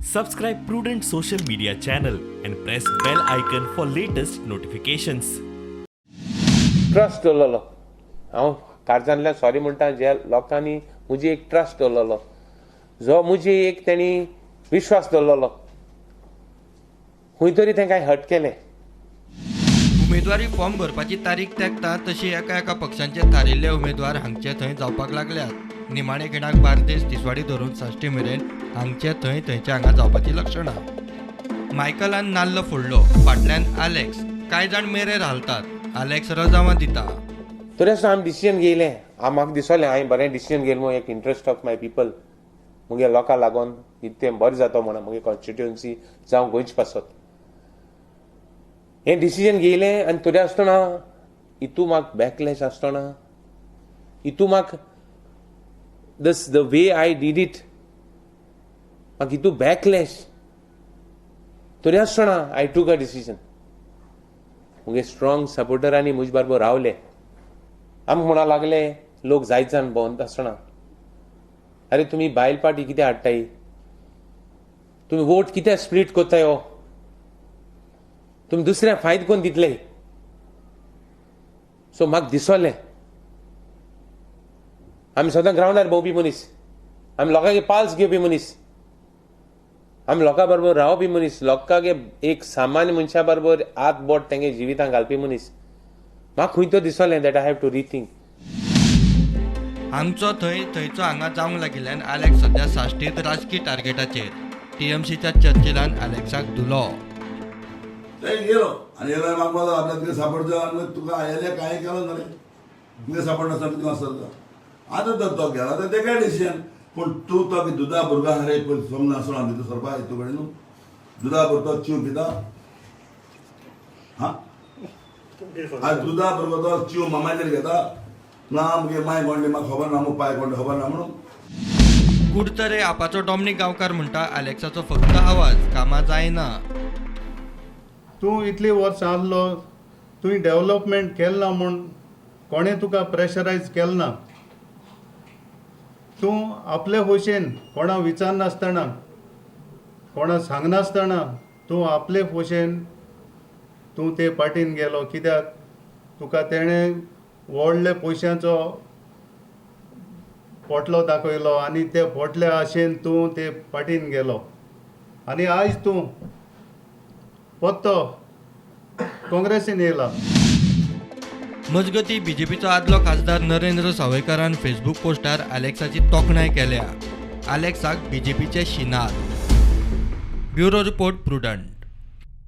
Subscribe Prudent social media channel and press bell icon for latest notifications. Trust दवरलो हांव कारजांतल्यान sorry म्हणटा ज्या लोकांनी म्हजी एक ट्रस्ट दवरलो जो म्हजी एक तेणी विश्वास दवरलो खंय तरी तांकां हट केलें. उमेदवारी फॉर्म भरपाची तारीख तेंकता तशी एका पक्षांचे थारिल्ले उमेदवार हांगचे थंय जावपाक लागल्यात. निमाणे खिणाक बार्देस तिसवाडी धरून साश्टी मेरेन हांगचे थंयचे हांगा जावपाची लक्षणां. मायकलान नाल्ल फोडलो, फाटल्यान आलेक्स, कांय जाण मेरेर हालतात. आलेक्स रजावां दिता. तरी आसतना हांवें डिसिजन घेयलें. म्हाका दिसलें हांवें बरें डिसिजन घेयलें म्हूण एक इंट्रस्ट ऑफ माय पिपल मुगे लोकांक लागून इतकें बरें जाता म्हणून मुगे कॉन्स्टिट्युएन्सी जावं गोंयचे पासत हें डिसिजन घेयलें. आनी तरी आसतना हितू म्हाका बॅकलॅश आसतना हितू म्हाका the way I did it म्हाका हितू बॅकलॅश तरी आसतना आय टूक अ डिसिजन. मुगे स्ट्रॉंग सपोर्टरांनी म्हजे बरोबर रावले. आमकां म्हणा लागले लोक जायत जाण भोंवता आसतना अरे तुमी बायल पार्टी कितें हाडटाय, तुमी वोट कितें स्प्लीट कोत्ताय, तुमी दुसऱ्या फायद कोण दितले. सो म्हाका दिसोलें आमी सदां ग्रावंडार भोंवपी मनीस, आमी लोकांगे पाल्स घेवपी मनीस, आमी लोकां बरोबर रावपी मनीस, लोकांगे एक सामान्य मनशा बरोबर हात बोट तेंगे जिवितांत घालपी मनीस. म्हाका खंय तो दिसोलें that I have to rethink. हांगचो थंयचो हांगा जावंक लागिल्ल्यान आलेक्स सध्या साश्टीत राजकीय टार्गेटाचेर. टीएमसीच्या चर्चिलान आलेक्साक धुलो. गेलो आनी येयल्यार म्हाका म्हणलो आपल्याक तुका सापड जाय आनी तुका आयले कांय केलो जालें तुका सापड नासता तुका आसता. आतां तो गेला तर तेका डिसिजन. पूण तूं तो दुदा भुरगो आहा रे पळय समज आसलो आनी तितू सरपा हितू कडेन न्हू दुदा भुरगो चिव पिता. आज दुदा भुरगो तो चिव मामाचेर घेता ना मुगे माय कोंडे म्हाका खबर ना मुगो पाय कोंडे खबर ना म्हणून. कुडतरे आपाचो डॉमिनीक गांवकार म्हणटा आलेक्साचो फक्त आवाज कामां जायना. तूं इतली वर्सां आसलो तुवें डेव्हलपमेंट केलें ना म्हूण कोणें तुका प्रेशरायज केलें ना. तूं आपले भशेन कोणा विचारनासतना कोणा सांगनासतना तूं आपले भशेन तूं ते पार्टीन गेलो. कित्याक तुका तेणें व्हडले पयशांचो पोटलो दाखयलो आनी ते पोटल्या आशेन तूं ते पार्टीन गेलो आनी आयज तूं परतो काँग्रेसीन येयला. मजगतीं बीजेपीचो आदलो खासदार नरेंद्र सावयकारान फेसबूक पोस्टार आलेक्साची तोखणाय केल्या. आलेक्साक बीजेपीचे शिनार. Bureau report prudent.